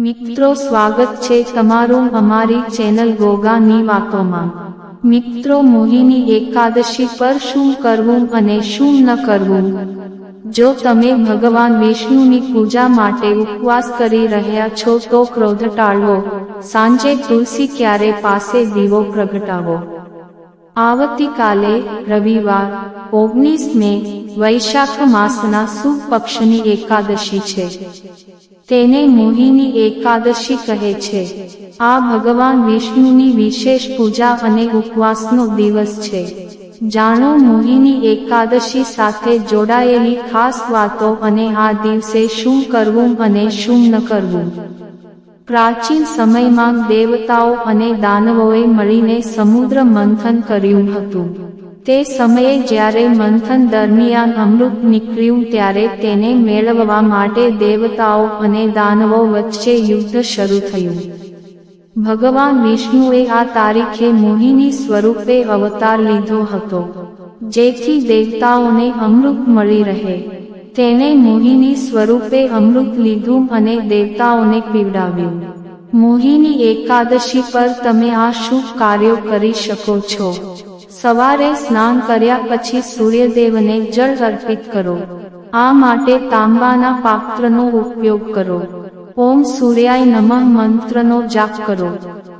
મિત્રો સ્વાગત છે તમારું અમારી ચેનલ ગોગાની વાતોમાં। મિત્રો મોહિની એકાદશી પર શું કરવું અને શું ન કરવું। જો તમે ભગવાન વિષ્ણુની પૂજા માટે ઉપવાસ કરી રહ્યા છો તો ક્રોધ ટાળવો, સાંજે તુલસી ક્યારે પાસે દીવો પ્રગટાવો। આવતીકાલે રવિવાર 19 મે વૈશાખ માસના સુદ પક્ષની એકાદશી છે, તેને મોહિની એકાદશી કહે છે। આ ભગવાન વિષ્ણુની વિશેષ પૂજા અને ઉપવાસનો દિવસ છે। જાણો મોહિની એકાદશી સાથે જોડાયેલી ખાસ વાતો અને આ દિવસે શું કરવું અને શું ન કરવું। પ્રાચીન સમયમાં દેવતાઓ અને દાનવોએ મળીને સમુદ્ર મંથન કર્યું હતું। તે સમયે જ્યારે મંથન દરમિયાન અમૃત નીકળ્યું ત્યારે તેને મેળવવા માટે દેવતાઓ અને દાનવો વચ્ચે યુદ્ધ શરૂ થયું। ભગવાન વિષ્ણુએ આ તારીખે મોહિની સ્વરૂપે અવતાર લીધો હતો, જેથી દેવતાઓને અમૃત મળી રહે। તેને મોહિની સ્વરૂપે અમૃત લીધું અને દેવતાઓને પીવડાવ્યું। મોહિની એકાદશી પર તમે આ શુભ કાર્યો કરી શકો છો। સવારે સ્નાન કર્યા પછી સૂર્યદેવને જળ અર્પિત કરો। આ માટે તાંબાના પાત્રનો ઉપયોગ કરો। ઓમ સૂર્યાય નમઃ મંત્રનો જાપ કરો।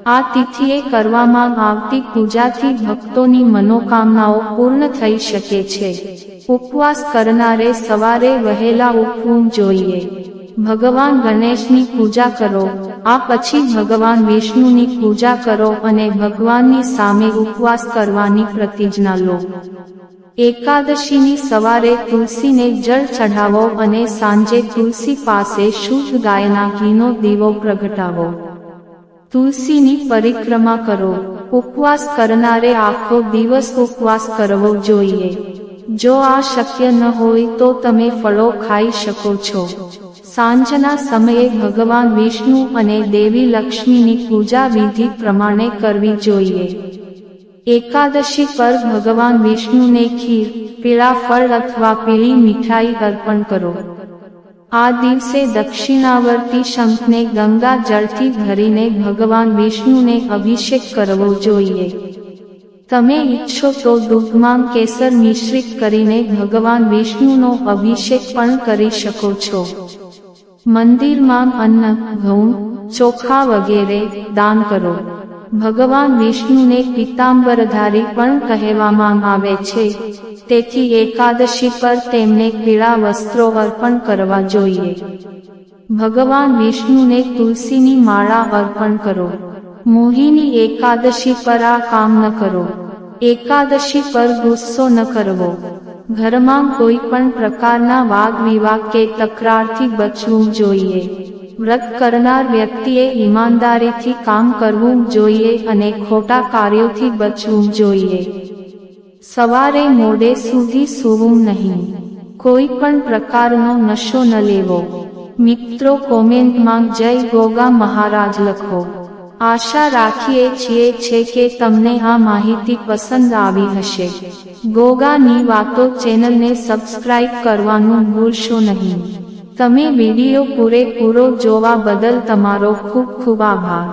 આ તિથિએ કરવામાં આવતી પૂજાથી ભક્તોની મનોકામનાઓ પૂર્ણ થઈ શકે છે। ઉપવાસ કરનારે સવારે વહેલા ઉઠવું જોઈએ। ભગવાન ગણેશની પૂજા કરો, આ પછી ભગવાન વિષ્ણુની પૂજા કરો અને ભગવાનની સામે ઉપવાસ કરવાની પ્રતિજ્ઞા લો। એકાદશીની સવારે તુલસીને જળ ચઢાવો અને સાંજે તુલસી પાસે શુદ્ધ ગાયના ઘીનો દીવો પ્રગટાવો। તુલસીની પરિક્રમા કરો। ઉપવાસ કરનારે આખો દિવસ ઉપવાસ કરવો જોઈએ। જો આ શક્ય ન હોય તો તમે ફળો ખાઈ શકો છો। સાંજના સમયે ભગવાન વિષ્ણુ અને દેવી લક્ષ્મીની પૂજા વિધિ પ્રમાણે કરવી જોઈએ। એકાદશી પર ભગવાન વિષ્ણુને ખીર, પીળા ફળ અથવા પીળી મીઠાઈ અર્પણ કરો। આ દિવસે દક્ષિણાવર્તી શંખને ગંગા જળથી ભરીને ભગવાન વિષ્ણુને અભિષેક કરવો જોઈએ। તમે ઈચ્છો તો દૂધમાં કેસર મિશ્રિત કરીને ભગવાન વિષ્ણુનો અભિષેક પણ કરી શકો છો। મંદિરમાં અન્ન, ઘઉં, ચોખા વગેરે દાન કરો। ભગવાન વિષ્ણુને પીતાંબરધારી પણ કહેવામાં આવે છે, તેથી એકાદશી પર તેમને પીળા વસ્ત્રો અર્પણ કરવા જોઈએ। ભગવાન વિષ્ણુને તુલસીની માળા અર્પણ કરો। મોહિની એકાદશી પર આ કામ ન કરો। એકાદશી પર ગુસ્સો ન કરવો। ઘરમાં કોઈ પણ પ્રકારના વાદ વિવાદ કે તકરારથી બચવું જોઈએ। વ્રત કરનાર વ્યક્તિએ ઈમાનદારીથી કામ કરવું જોઈએ અને ખોટા કાર્યોથી બચવું જોઈએ। સવારે મોડે સુધી સૂવું નહીં। કોઈ પણ પ્રકારનો નશો ન લેવો। મિત્રો કોમેન્ટમાં જય ગોગા મહારાજ લખો। આશા રાખીએ છીએ કે તમને આ માહિતી પસંદ આવી હશે। ગોગાની વાતો ચેનલને સબસ્ક્રાઇબ કરવાનું ભૂલશો નહીં। તમે વિડિયો પૂરેપૂરો જોવા બદલ તમારો ખૂબ ખૂબ આભાર।